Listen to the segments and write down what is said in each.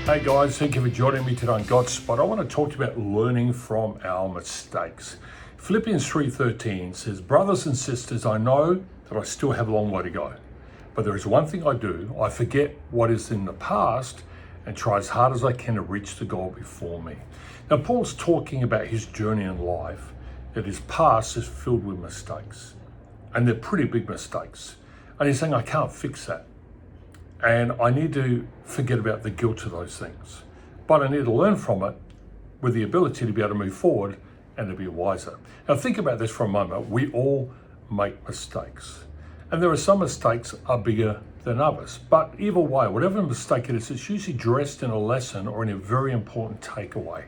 Hey guys, thank you for joining me today on Godspot. I want to talk to you about learning from our mistakes. Philippians 3:13 says, "Brothers and sisters, I know that I still have a long way to go. But there is one thing I do, I forget what is in the past and try as hard as I can to reach the goal before me." Now Paul's talking about his journey in life, that his past is filled with mistakes. And they're pretty big mistakes. And he's saying, I can't fix that. And I need to forget about the guilt of those things. But I need to learn from it with the ability to be able to move forward and to be wiser. Now think about this for a moment. We all make mistakes. And there are some mistakes are bigger than others. But either way, whatever mistake it is, it's usually dressed in a lesson or in a very important takeaway.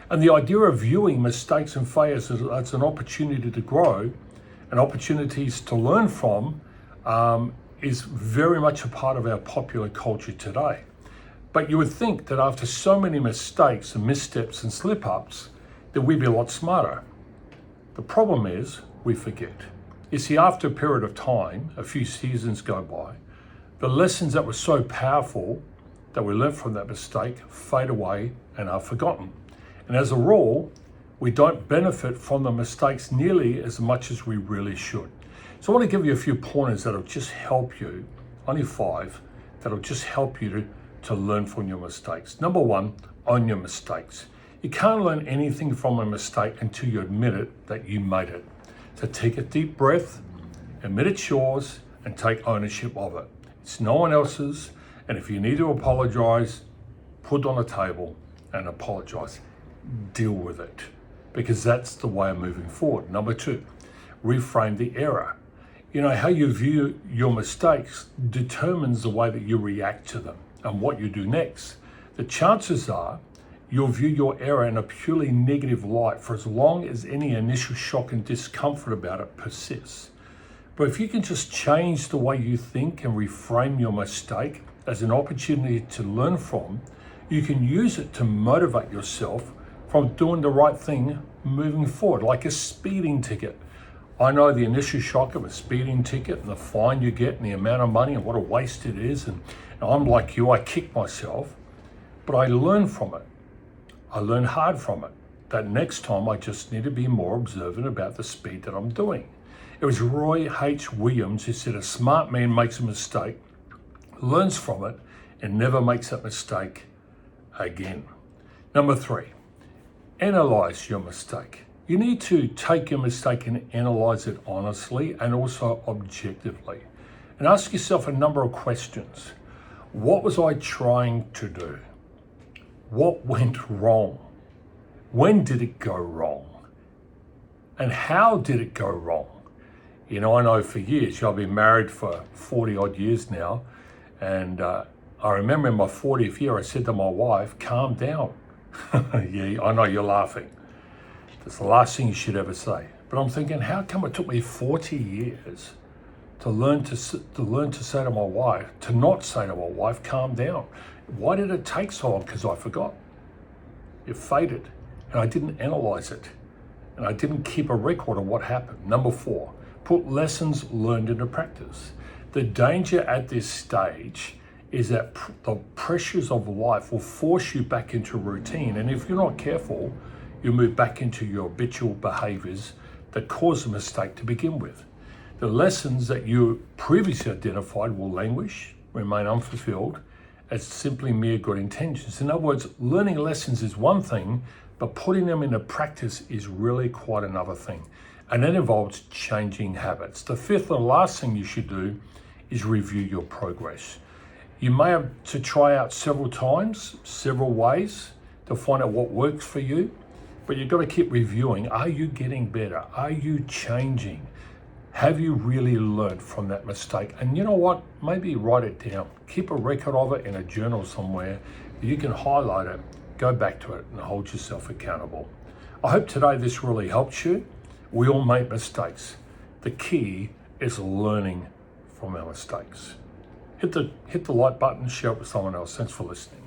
And the idea of viewing mistakes and failures as an opportunity to grow and opportunities to learn from is very much a part of our popular culture today. But you would think that after so many mistakes and missteps and slip-ups, that we'd be a lot smarter. The problem is we forget. You see, after a period of time, a few seasons go by, the lessons that were so powerful that we learned from that mistake fade away and are forgotten. And as a rule, we don't benefit from the mistakes nearly as much as we really should. So I want to give you a few pointers that'll just help you, only 5, that'll just help you to learn from your mistakes. Number 1, own your mistakes. You can't learn anything from a mistake until you admit it that you made it. So take a deep breath, admit it's yours, and take ownership of it. It's no one else's, and if you need to apologize, put it on the table and apologize. Deal with it, because that's the way of moving forward. Number 2, reframe the error. You know, how you view your mistakes determines the way that you react to them and what you do next. The chances are you'll view your error in a purely negative light for as long as any initial shock and discomfort about it persists. But if you can just change the way you think and reframe your mistake as an opportunity to learn from, you can use it to motivate yourself from doing the right thing moving forward, like a speeding ticket. I know the initial shock of a speeding ticket and the fine you get and the amount of money and what a waste it is. And I'm like you, I kick myself, but I learn from it. I learn hard from it. That next time I just need to be more observant about the speed that I'm doing. It was Roy H. Williams who said, a smart man makes a mistake, learns from it, and never makes that mistake again. Number 3, analyze your mistake. You need to take your mistake and analyze it honestly and also objectively. And ask yourself a number of questions. What was I trying to do? What went wrong? When did it go wrong? And how did it go wrong? You know, I know for years, I've been married for 40 odd years now. And I remember in my 40th year, I said to my wife, calm down. Yeah, I know you're laughing. That's the last thing you should ever say. But I'm thinking, how come it took me 40 years to learn to say to my wife, to not say to my wife, calm down? Why did it take so long? Because I forgot. It faded, and I didn't analyze it, and I didn't keep a record of what happened. Number 4, put lessons learned into practice. The danger at this stage is that the pressures of life will force you back into routine, and if you're not careful, you move back into your habitual behaviors that caused the mistake to begin with. The lessons that you previously identified will languish, remain unfulfilled, as simply mere good intentions. In other words, learning lessons is one thing, but putting them into practice is really quite another thing. And that involves changing habits. The 5th and last thing you should do is review your progress. You may have to try out several times, several ways to find out what works for you. But you've got to keep reviewing. Are you getting better? Are you changing? Have you really learned from that mistake? And you know what? Maybe write it down. Keep a record of it in a journal somewhere. You can highlight it, go back to it, and hold yourself accountable. I hope today this really helps you. We all make mistakes. The key is learning from our mistakes. Hit the like button, share it with someone else. Thanks for listening.